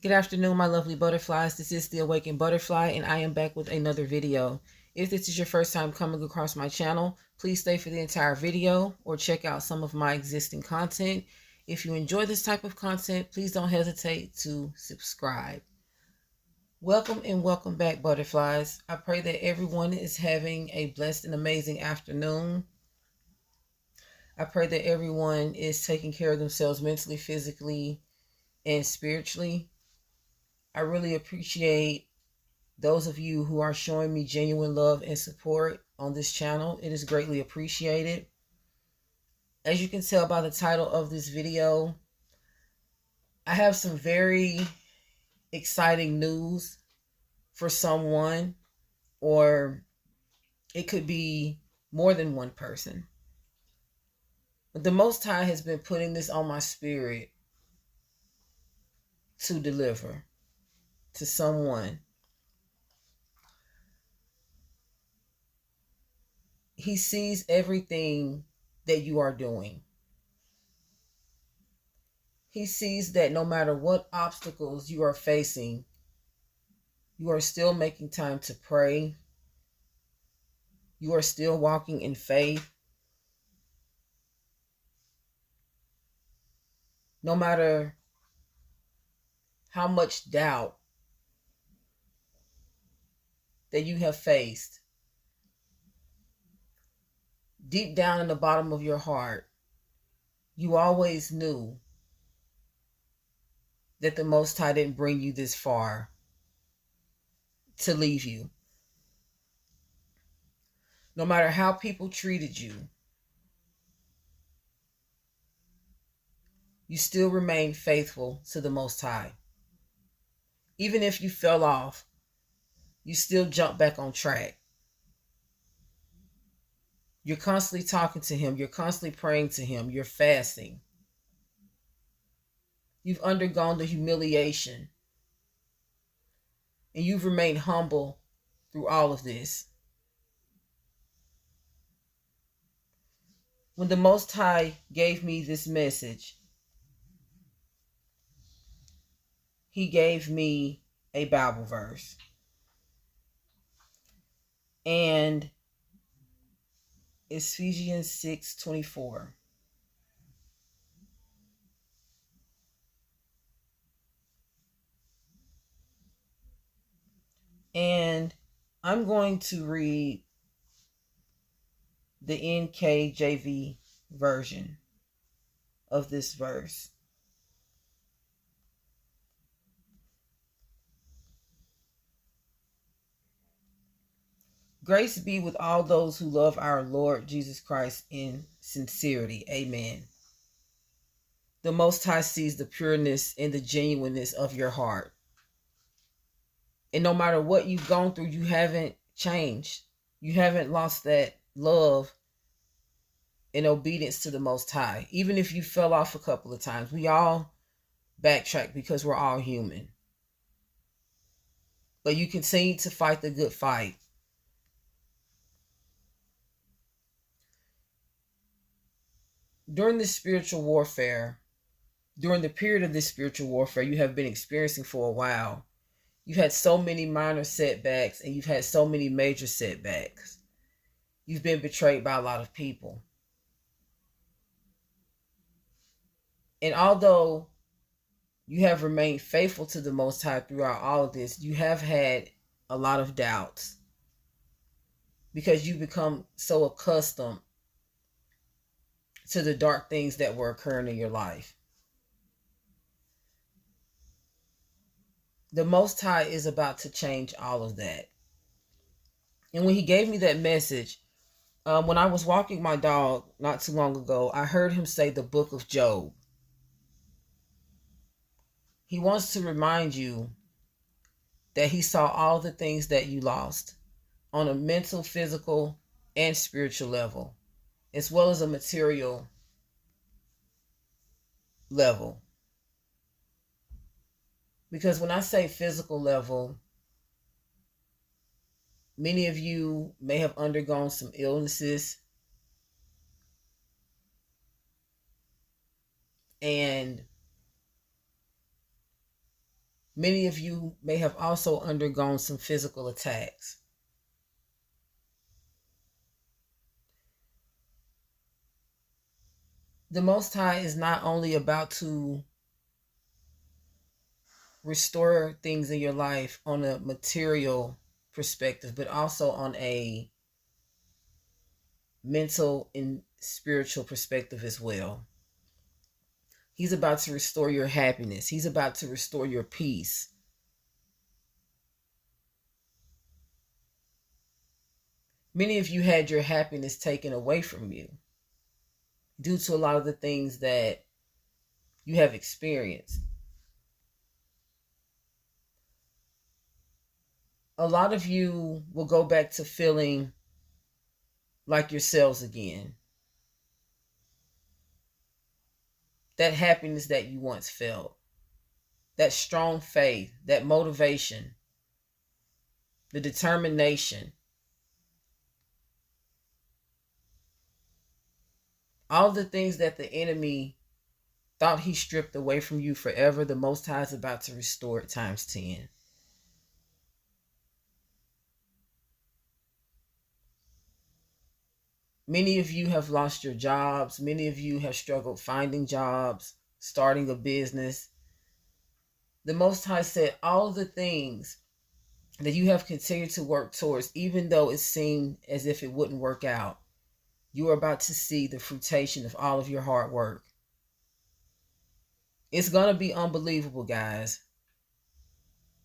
Good afternoon, my lovely butterflies. This is the Awakened Butterfly, and I am back with another video. If this is your first time coming across my channel, please stay for the entire video or check out some of my existing content. If you enjoy this type of content, please don't hesitate to subscribe. Welcome and welcome back, butterflies. I pray that everyone is having a blessed and amazing afternoon. I pray that everyone is taking care of themselves mentally, physically, and spiritually. I really appreciate those of you who are showing me genuine love and support on this channel. It is greatly appreciated. As you can tell by the title of this video, I have some very exciting news for someone, or it could be more than one person. But the Most High has been putting this on my spirit to deliver to someone. He sees everything that you are doing. He sees that no matter what obstacles you are facing, you are still making time to pray. You are still walking in faith. No matter how much doubt that you have faced, deep down in the bottom of your heart, you always knew that the Most High didn't bring you this far to leave you. No matter how people treated you, you still remain faithful to the Most High. Even if you fell off, you still jump back on track. You're constantly talking to Him. You're constantly praying to Him. You're fasting. You've undergone the humiliation. And you've remained humble through all of this. When the Most High gave me this message, He gave me a Bible verse. And it's Ephesians 6:24. And I'm going to read the NKJV version of this verse. Grace be with all those who love our Lord Jesus Christ in sincerity. Amen. The Most High sees the pureness and the genuineness of your heart. And no matter what you've gone through, you haven't changed. You haven't lost that love and obedience to the Most High. Even if you fell off a couple of times, we all backtrack because we're all human. But you continue to fight the good fight. During this spiritual warfare, during the period of this spiritual warfare you have been experiencing for a while, you've had so many minor setbacks and you've had so many major setbacks. You've been betrayed by a lot of people. And although you have remained faithful to the Most High throughout all of this, you have had a lot of doubts because you become so accustomed to the dark things that were occurring in your life. The Most High is about to change all of that. And when He gave me that message, when I was walking my dog not too long ago, I heard Him say the book of Job. He wants to remind you that He saw all the things that you lost on a mental, physical, and spiritual level, as well as a material level. Because when I say physical level, many of you may have undergone some illnesses, and Many of you may have also undergone some physical attacks. The Most High is not only about to restore things in your life on a material perspective, but also on a mental and spiritual perspective as well. He's about to restore your happiness. He's about to restore your peace. Many of you had your happiness taken away from you due to a lot of the things that you have experienced. A lot of you will go back to feeling like yourselves again. That happiness that you once felt, that strong faith, that motivation, the determination, all the things that the enemy thought he stripped away from you forever, the Most High is about to restore it times 10. Many of you have lost your jobs. Many of you have struggled finding jobs, starting a business. The Most High said all the things that you have continued to work towards, even though it seemed as if it wouldn't work out, you are about to see the fruition of all of your hard work. It's going to be unbelievable, guys.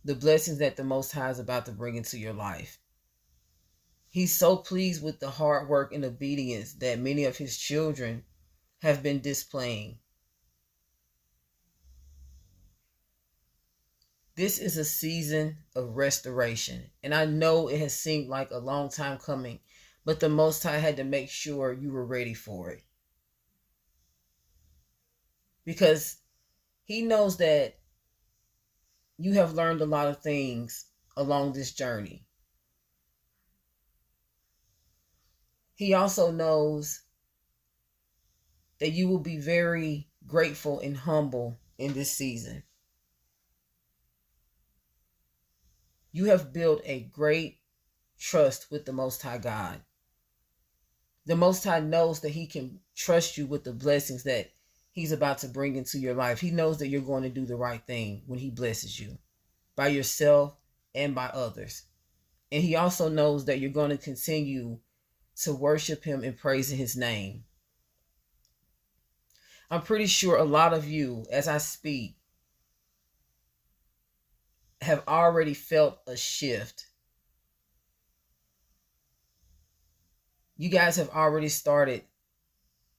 The blessings that the Most High is about to bring into your life. He's so pleased with the hard work and obedience that many of his children have been displaying. This is a season of restoration. And I know it has seemed like a long time coming, but the Most High had to make sure you were ready for it. Because he knows that you have learned a lot of things along this journey. He also knows that you will be very grateful and humble in this season. You have built a great trust with the Most High God. The Most High knows that he can trust you with the blessings that he's about to bring into your life. He knows that you're going to do the right thing when he blesses you, by yourself and by others. And he also knows that you're going to continue to worship him and praise his name. I'm pretty sure a lot of you, as I speak, have already felt a shift. You guys have already started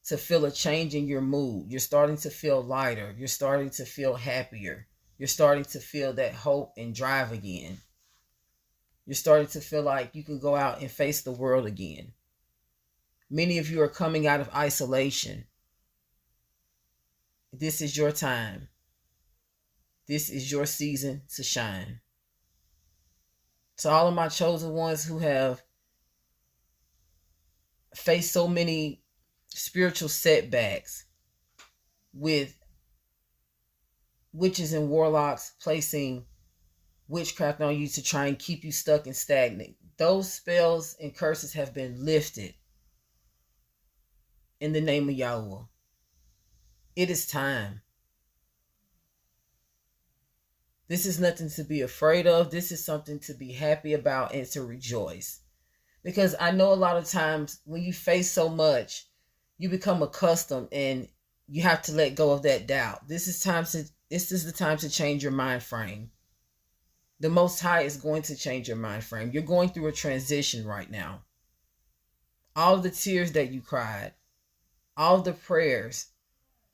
to feel a change in your mood. You're starting to feel lighter. You're starting to feel happier. You're starting to feel that hope and drive again. You're starting to feel like you can go out and face the world again. Many of you are coming out of isolation. This is your time. This is your season to shine. To all of my chosen ones who have faced so many spiritual setbacks with witches and warlocks placing witchcraft on you to try and keep you stuck and stagnant, those spells and curses have been lifted in the name of Yahweh. It is time. This is nothing to be afraid of. This is something to be happy about and to rejoice. Because I know a lot of times when you face so much, you become accustomed and you have to let go of that doubt. This is the time to change your mind frame. The Most High is going to change your mind frame. You're going through a transition right now. All the tears that you cried, all the prayers,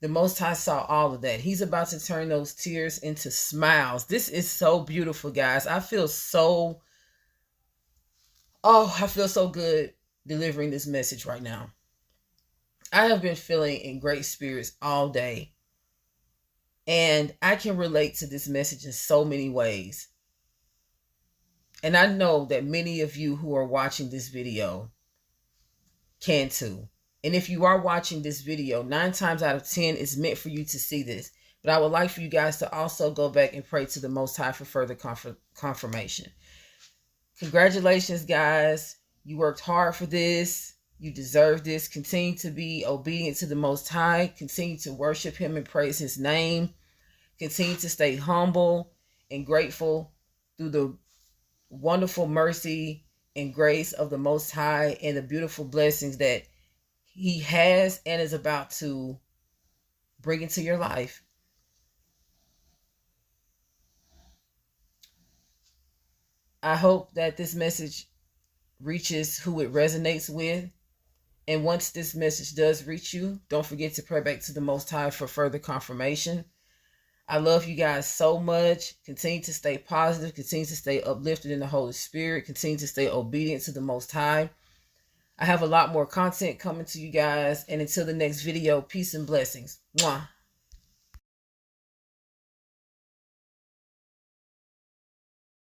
the Most High saw all of that. He's about to turn those tears into smiles. This is so beautiful, guys. I feel so good delivering this message right now. I have been feeling in great spirits all day. And I can relate to this message in so many ways. And I know that many of you who are watching this video can too. And if you are watching this video, 9 times out of 10, it's meant for you to see this. But I would like for you guys to also go back and pray to the Most High for further confirmation. Congratulations, guys. You worked hard for this. You deserve this. Continue to be obedient to the Most High. Continue to worship Him and praise His name. Continue to stay humble and grateful through the wonderful mercy and grace of the Most High and the beautiful blessings that He has and is about to bring into your life. I hope that this message reaches who it resonates with. And once this message does reach you, don't forget to pray back to the Most High for further confirmation. I love you guys so much. Continue to stay positive. Continue to stay uplifted in the Holy Spirit. Continue to stay obedient to the Most High. I have a lot more content coming to you guys. And until the next video, peace and blessings. Mwah.